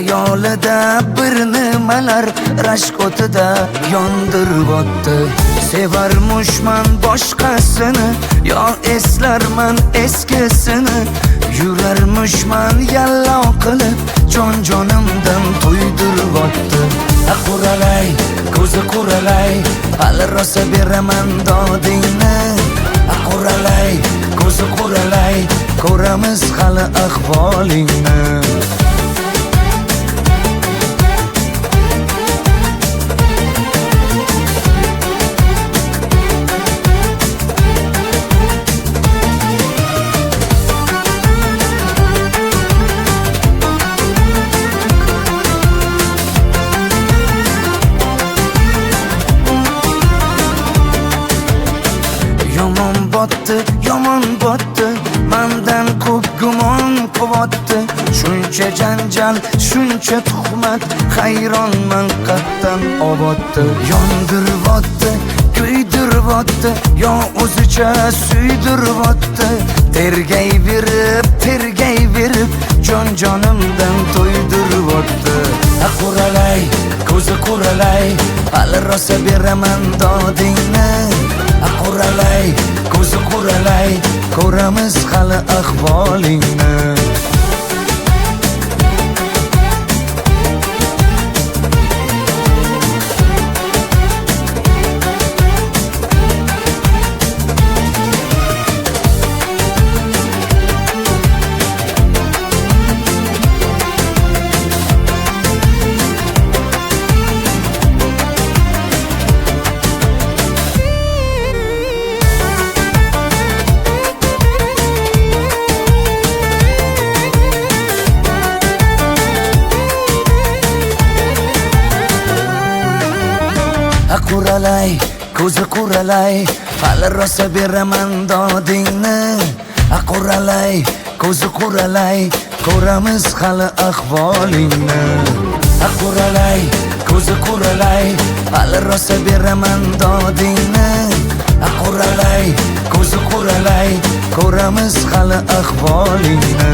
Xayolida bir nimalar rashk o'tida yondirib o'tdi. Sevarmushman boshqasini, yo eslarman eskisini. Yurarmushman yallo qilib, jon-jonimdan to'ydirib o'tdi. Quralay, ko'zi quralay, hali rosa beraman dodingni. Quralay, ko'zi quralay, ko'ramiz hali ahvolingni. Yomon botdi, mendan ko'p gumon quvotdi. Shuncha janjal, shuncha tuhmat, hayronman qattan oboddi. Yondiribotdi, kuydiribotdi, yo o'zicha suydiribotdi. Tergayverib, jon-jonimdan to'ydiribotdi. Quralay, ko'zi quralay, hali rosa beraman dodingni. Quralay, ko'zi quralay, ko'ramiz hali ahvolingni. Quralay, ko'zi quralay, hali rosa beraman dodingni. Quralay, ko'zi quralay, ko'ramiz hali ahvolingni. Quralay, ko'zi quralay, hali rosa beraman dodingni. Quralay, ko'zi quralay, ko'ramiz hali ahvolingni.